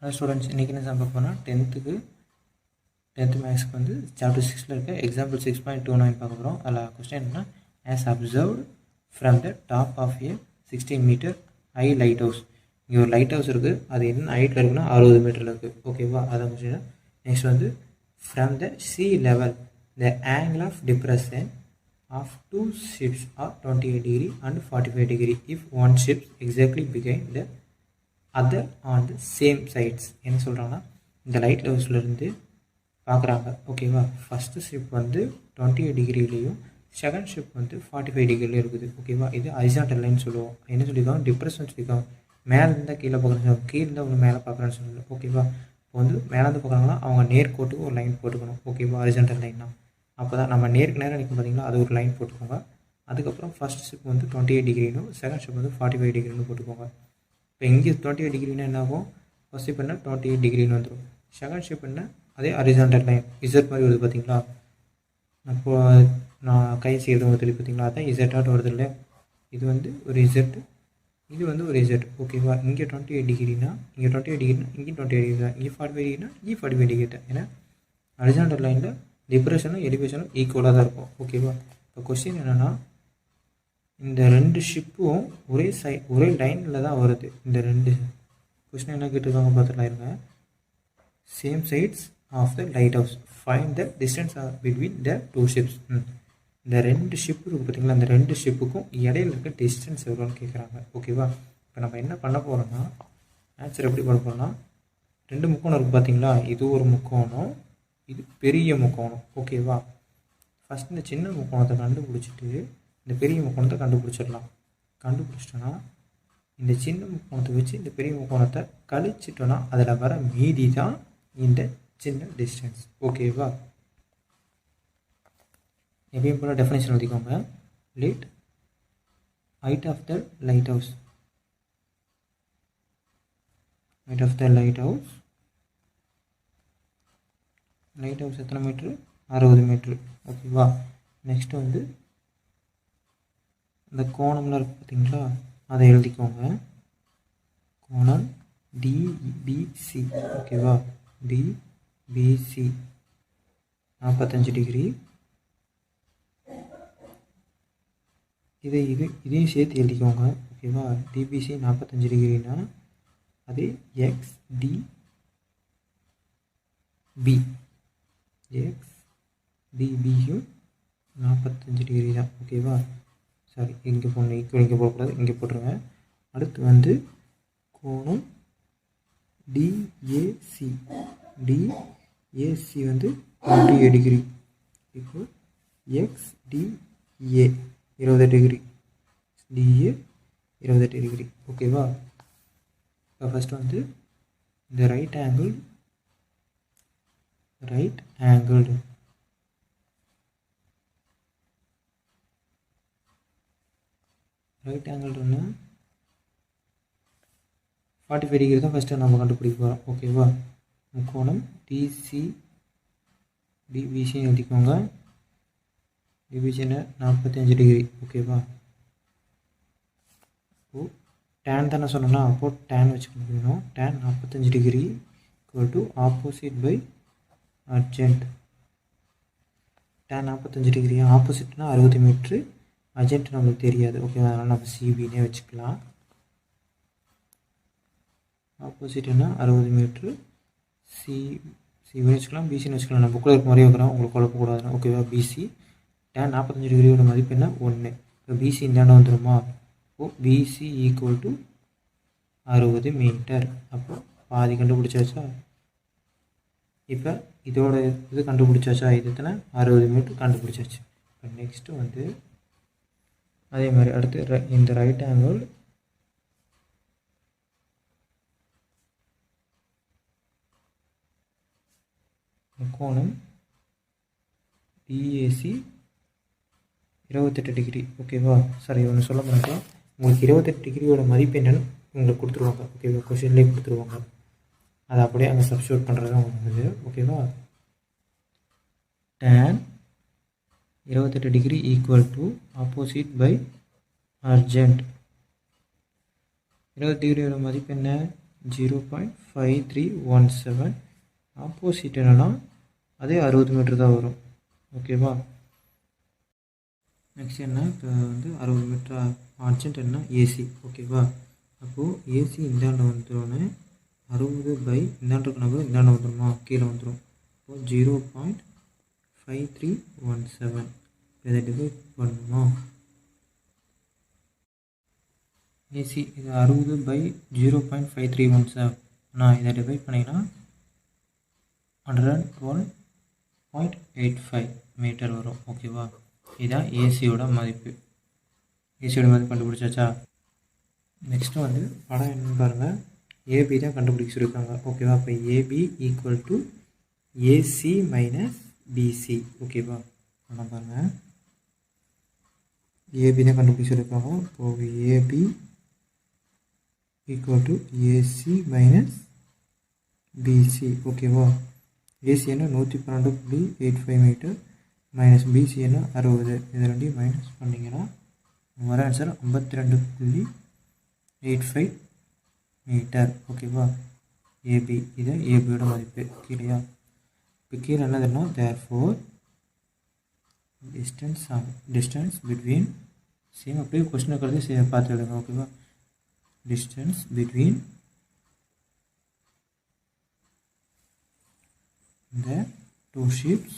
Students இன்றைக்கி என்ன some பார்க்க போனால் 10th மேக்ஸ்க்கு வந்து சாப்டர் 6ல் இருக்க எக்ஸாம்பிள் 6.29 பார்க்க போகிறோம். அதில் கொஸ்டின் என்னன்னா, as observed from the top of a 16 metre high lighthouse. இங்கே ஒரு லைட் ஹவுஸ் இருக்குது, அது என்ன ஹைட்டில் இருக்குன்னா 60 மீட்டரில் இருக்குது. ஓகேவா, அதான் கொஸ்டின். நெக்ஸ்ட் வந்து from the sea level the angle of depression of two ships are 28 degree and 45 degree if one ship exactly behind the other on the same sides. என்ன சொல்கிறாங்கன்னா, இந்த லைட் ஹவுஸ்லேருந்து பார்க்குறாங்க. ஓகேவா, ஃபஸ்ட்டு ஷிப் வந்து 28 டிகிரிலையும் second ship வந்து 45 டிகிரிலையும் இருக்குது. ஓகேவா, இது ஹரிசாண்டல் லைன் சொல்லுவோம். என்ன சொல்லியிருக்காங்க, டிப்ரெஷன் சொல்லியிருக்காங்க. மேலே இருந்தால் கீழே பார்க்குறேன்னு, கீழே இருந்தால் அவங்க மேலே பார்க்குறேன்னு சொல்லணும். ஓகேவா, இப்போ வந்து மேலேருந்து பார்க்குறாங்கன்னா அவங்க நேர்கோட்டுக்கு ஒரு லைன் போட்டுக்கணும். ஓகேவா, ஹரிசாண்டல் லைன்னா அப்போ தான் நம்ம நேருக்கு நேரம் நிற்கும் பார்த்தீங்களா, அது ஒரு லைன் போட்டுக்கோங்க. அதுக்கப்புறம் ஃபஸ்ட் ஷிப் வந்து 28 டிகிரினும் செகண்ட் ஷிப் வந்து 45 டிகிரின்னு போட்டுக்கோங்க. இப்போ இங்கே 28 டிகிரினா என்ன ஆகும், ஃபஸ்ட் ஷிப் என்ன 28 டிகிரின்னு வந்துடும். செகண்ட் ஷிப் என்ன அதே ஹரிசாண்டல் லைன் இசட் மாதிரி வருது பார்த்தீங்களா. அப்போது நான் கை செய்கிறது உங்களுக்கு தெரியும் பார்த்தீங்களா, அதான் இசட்டாக வருது இல்லை. இது வந்து ஒரு இசட், இது வந்து ஒரு இசட். ஓகேவா, இங்கே 28 டிகிரினா இங்கே 28 டிகிரினா இங்கே 28 டிகிரி தான், இங்கே 45 டிகிரினா இங்கே 45 டிகிரி தான். ஏன்னா ஹரிசாண்டல் லைனில் டிப்ரெஷனும் எலிவேஷனும் ஈக்குவலாக தான் இருக்கும். ஓகேவா, இப்போ கொஸ்டின் என்னென்னா, இந்த ரெண்டு ஷிப்பும் ஒரே லைனில் தான் வருது. இந்த ரெண்டு கொஸ்டின் என்ன கேட்டிருக்காங்க பார்த்துலாம் இருங்க. Same sides of the light house, find the distance between the two ships. இந்த ரெண்டு ஷிப்பு இருக்குது பார்த்தீங்களா, இந்த ரெண்டு ஷிப்புக்கும் இடையில இருக்க டிஸ்டன்ஸ் எவ்வளோன்னு கேட்குறாங்க. ஓகேவா, இப்போ நம்ம என்ன பண்ண போகிறோம்னா, ஆன்சர் எப்படி பண்ண போகிறோம்னா, ரெண்டு முக்கோணம் இருக்குது பார்த்தீங்களா, இது ஒரு முக்கோணம், இது பெரிய முக்கோணம். ஓகேவா, ஃபஸ்ட் இந்த சின்ன முக்கோணத்தை கண்டுபிடிச்சிட்டு இந்த பெரிய முக்கோணத்தை கண்டுபிடிச்சிடலாம். கண்டுபிடிச்சிட்டோன்னா இந்த சின்ன முக்கோணத்தை வச்சு இந்த பெரிய முக்கோணத்தை கழிச்சிட்டோன்னா அதில் வர மீதி தான் இந்த சின்ன டிஸ்டன்ஸ். ஓகேவா, எப்பயும் போல் டெஃபினேஷன் எழுதிக்கோங்க. Let height of the light house, height of the light house, light house எத்தனை மீட்ரு, 60 மீட்ரு. ஓகேவா, நெக்ஸ்ட்டு வந்து இந்த கோணம்லாம் இருக்குது பார்த்தீங்களா, அதை எழுதிக்கோங்க. கோணம் டிபிசி. ஓகேவா, டிபிசி 45 டிகிரி. இதையும் சேர்த்து எழுதிக்கோங்க. ஓகேவா, டிபிசி 45 டிகிரினா அது XDB, XDBயும் 45 டிகிரி தான். ஓகேவா, சாரி இங்கே போடணும், ஈக்குவல் இங்கே போடக்கூடாது, இங்கே போட்டுருங்க. அடுத்து வந்து கோணம் டிஏசி, டிஏசி வந்து 28 டிகிரி. இப்போ XDA 28 டிகிரி, டிஏ 28 டிகிரி. ஓகேவா, இப்போ ஃபஸ்ட்டு வந்து இந்த ரைட் ஆங்கிள்டு ரைட் ஆங்கிள்டு ஒன்று 45 டிகிரி தான் ஃபஸ்ட்டு நம்ம கண்டுபிடிக்க போகிறோம். ஓகேவா, முக்கோணம் டிபிசி எழுதிக்கோங்க. டிபிசியில் 45 டிகிரி. ஓகேவா, இப்போது டேன் தானே சொன்னோம்னா, அப்போது டேன் வச்சுக்கணும். Tan 45 degree equal to opposite by adjacent. Tan 45 degree, ஆப்போசிட்னா 60 மீட்ரு, அர்ஜென்ட் நம்மளுக்கு தெரியாது. ஓகேவா, அதனால் நம்ம சிபின்னே வச்சுக்கலாம். ஆப்போசிட்னா 60 மீட்ரு, சிபின்னு வச்சுக்கலாம், பிசின்னு வச்சுக்கலாம். நம்ம புக்கில் இருக்க மாதிரியே வைக்கிறோம், உங்களுக்கு குழப்பக்கூடாதுன்னு. ஓகேவா, பிசி டேன் 45 டிகிரியோட மதிப்பு என்ன, 1. இப்போ பிசி இந்தாண்ட வந்துடுமா, இப்போது பிசி ஈக்குவல் டு 60 மீட்டர். அப்போது பாதி கண்டுபிடிச்சாச்சா. இப்போ இதோட இது கண்டுபிடிச்சாச்சா, இது எத்தனை 60 மீட்டர் கண்டுபிடிச்சாச்சு. இப்போ நெக்ஸ்ட்டு வந்து அதே மாதிரி அடுத்து இந்த ரைட் ஆங்கிள் முக்கோணம் டிஏசி 28 டிகிரி. ஓகேவா, சரி ஒன்று சொல்ல மாட்டேன், உங்களுக்கு 28 டிகிரியோட மதிப்பு என்னென்னு உங்களுக்கு கொடுத்துருவாங்க. ஓகேவா, கொஸ்டின்லேயே கொடுத்துருவாங்க, அதை அப்படியே அங்கே சப்ஸ்டியூட் பண்ணுறது தான் உங்களுக்கு. ஓகேவா, tan 28 degree equal to opposite by adjacent. 20 டிகிரியோட மதிப்பு என்ன, 0.5317. ஆப்போசிட் என்னென்னா அதே 60 மீட்டர் தான் வரும். ஓகேவா? நெக்ஸ்ட் என்ன, இப்போ வந்து 60 மீட்டர் அர்ஜென்ட் என்ன ஏசி. ஓகேவா? அப்போது ஏசி இந்தாண்ட வந்துட்டோன்னே 60 இந்தாண்ட கணக்கு இந்தாண்ட வந்துடுமா, கீழே வந்துடும். அப்போது 0.5317 இதை டிவைட் பண்ணணுமா. ஏசி இது 60/0.5317. ஆனால் இதை டிவைட் பண்ணிங்கன்னா 112.85 மீட்டர் வரும். ஓகேவா? இதுதான் ஏசியோட மதிப்பு. ஏசியோட மதிப்பு கண்டுபிடிச்சாச்சா? நெக்ஸ்ட்டு வந்து படம் என்னன்னு பாருங்கள். ஏபி தான் கண்டுபிடிக்க சொல்லியிருக்காங்க. ஓகேவா? இப்போ AB equal to AC minus BC. ஓகேவா? படம் பாருங்கள். ஏபி தான் கண்டுபிடிக்க சொல்லியிருக்காங்க. இப்போது AB equal to AC minus BC. ஓகேவா? ஏசி என்ன 112.85 மீட்டர் மைனஸ் பிசி என்ன 60. இது ரெண்டையும் மைனஸ் பண்ணிங்கன்னா வர ஆன்சர் 52.85 மீட்டர். ஓகேவா? ஏபி இது ஏபியோட மதிப்பு. கீழேயா? இப்போ கீழே என்னதுன்னா தேர்ஃபோர் டிஸ்டன்ஸ் பிட்வீன் சேம் அப்படியே கொஸ்டின் இருக்கிறது பார்த்து எழுதுங்க. ஓகேவா? Distance between the two ships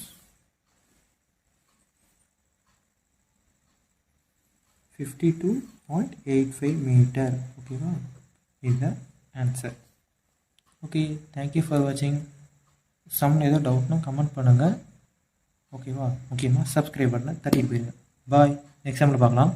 52.85 metre. ஓகேவா? இதுதான் ஆன்சர். ஓகே, தேங்க்யூ ஃபார் வாட்சிங். சம் ஏதோ டவுட்னா கமெண்ட் பண்ணுங்கள். ஓகேவா? முக்கியமாக சப்ஸ்கிரைப் பண்ண தட்டிட்டு போயிருங்க. பாய். எக்ஸாம்பிள் பார்க்கலாம்.